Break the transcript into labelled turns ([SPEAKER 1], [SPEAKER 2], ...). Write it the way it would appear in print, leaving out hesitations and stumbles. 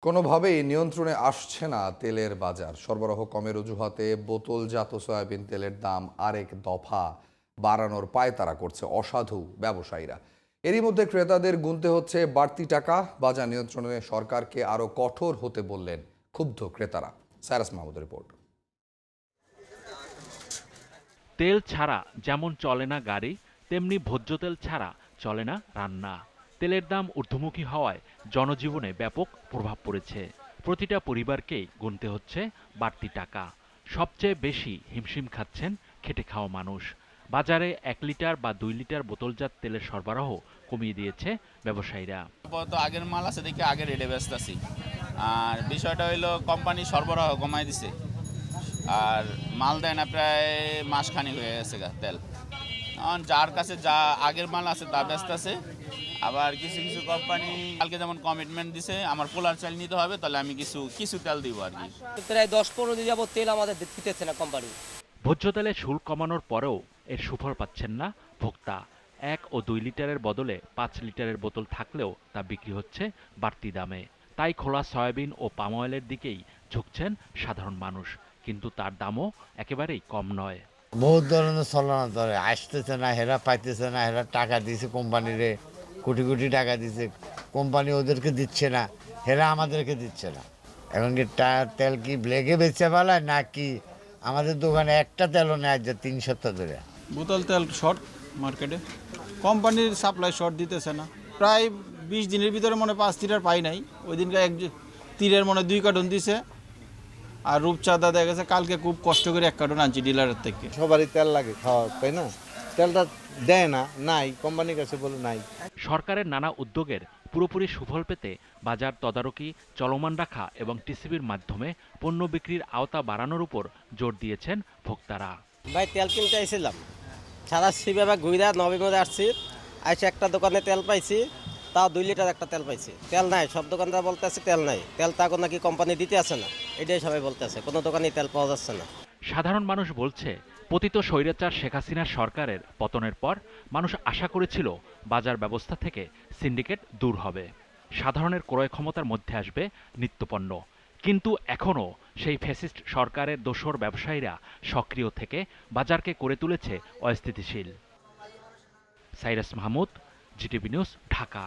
[SPEAKER 1] কোনোভাবেই নিয়ন্ত্রণে আসছে না তেলের বাজার। সরবরাহ কমের অজুহাতে বোতলজাত সয়াবিন তেলের দাম আরেক দফা বাড়ানোর পায়তারা করছে অসাধু ব্যবসায়ীরা। এরই মধ্যে ক্রেতাদের গুনতে হচ্ছে বাড়তি টাকা। বাজার নিয়ন্ত্রণে সরকারকে আরও কঠোর হতে বললেন ক্ষুব্ধ ক্রেতারা। সাইরাস মাহমুদের রিপোর্ট।
[SPEAKER 2] তেল ছাড়া যেমন চলে না গাড়ি, তেমনি ভোজ্য তেল ছাড়া চলে না রান্না। তেলের দাম ঊর্ধ্বমুখী হওয়ায় জনজীবনে ব্যাপক প্রভাব পড়েছে। প্রতিটা পরিবারকেই গুনতে হচ্ছে বাড়তি টাকা। সবচেয়ে বেশি হিমশিম খাচ্ছেন খেটে খাওয়া মানুষ। বাজারে 1 লিটার বা 2 লিটার বোতলজাত তেলের সরবরাহ কমিয়ে দিয়েছে ব্যবসায়ীরা।
[SPEAKER 3] আপাতত আগের মাল আছে দেখে আগের রেটে ব্যস্ত আছি। আর বিষয়টা হইলো কোম্পানি সরবরাহ কমাই দিছে, আর মাল দেয় না প্রায় মাসখানেক হয়ে গেছে তেল। এখন যার কাছে যা আগের মাল আছে তা ব্যস্ত আছে। আবার কিছু কিছু কোম্পানি কালকে যেমন কমিটমেন্ট দিছে আমার পোলার চাল নিতে হবে, তাহলে আমি কিছু তেল দিব আর কি।
[SPEAKER 4] প্রায় 10-15 দিন যাবত তেল আমাদের দিতেছে না কোম্পানি।
[SPEAKER 2] ভোজ্য তেলে শুল্ক কমানোর পরেও এর সুফল পাচ্ছেন না ভোক্তা। 1 ও 2 লিটারের বদলে 5 লিটারের বোতল থাকলেও তা বিক্রি হচ্ছে বাড়তি দামে। তাই খোলা সয়াবিন ও পাম অয়েলের দিকেই ঝুঁকছেন সাধারণ মানুষ, কিন্তু তার দামও একেবারেই কম নয়।
[SPEAKER 5] বহুত ধরনের ছলনা ধরে আসতেছে না, হেরা পাইতেছে না, হেরা টাকা দিছে কোম্পানিরে, কোটি কোটি টাকা দিছে, কোম্পানি ওদেরকে দিচ্ছে না, হেরা আমাদেরকে দিচ্ছে না। এখন কি তেল কি ব্লেকে বেচে ফেলায় নাকি আমাদের দোকানে একটা তেলও নেয় যে 3 সপ্তাহ ধরে।
[SPEAKER 6] বোতল তেল শর্ট মার্কেটে, কোম্পানির সাপ্লাই শর্ট দিতেছে না। প্রায় 20 দিনের ভিতরে মনে 5 লিটার পাই নাই। ওই দিনকে তীরের মনে 2 কার্টন দিছে। আর রূপচাঁদা দেখা গেছে কালকে খুব কষ্ট করে 1 কার্টন আনছি ডিলারের থেকে।
[SPEAKER 7] সবারই তেল লাগে খাওয়া, তাই না? তেলটা দেয় না, নাই, কোম্পানির কাছে বলে নাই।
[SPEAKER 2] সরকারের নানা উদ্যোগের পুরোপুরি সুফল পেতে বাজার তদারকি চলমান রাখা এবং টিসিবির মাধ্যমে পণ্য বিক্রির আওতা বাড়ানোর উপর জোর দিয়েছেন ভোক্তারা।
[SPEAKER 4] ভাই তেল কিনতে আইছিলাম, সারা সেভাবে ঘুরে নভেম্বরে আসছি, আইসে একটা দোকানে তেল পাইছি, তাও 2 লিটার একটা তেল পাইছি। তেল নাই, সব দোকানদার বলতে আছে তেল নাই, তেল তাকে নাকি কোম্পানি দিতে আসে না, এটাই সবাই বলতে আছে, কোনো দোকানে তেল পাওয়া যাচ্ছে না।
[SPEAKER 2] সাধারণ মানুষ বলছে, পতিত স্বৈরাচার শেখ হাসিনার সরকারের পতনের পর মানুষ আশা করেছিল বাজার ব্যবস্থা থেকে সিন্ডিকেট দূর হবে, সাধারণের ক্রয় ক্ষমতার মধ্যে আসবে নিত্যপণ্য। কিন্তু এখনও সেই ফ্যাসিস্ট সরকারের দোসর ব্যবসায়ীরা সক্রিয় থেকে বাজারকে করে তুলেছে অস্থিতিশীল। Cyrus Mahmud, GTV news, Dhaka.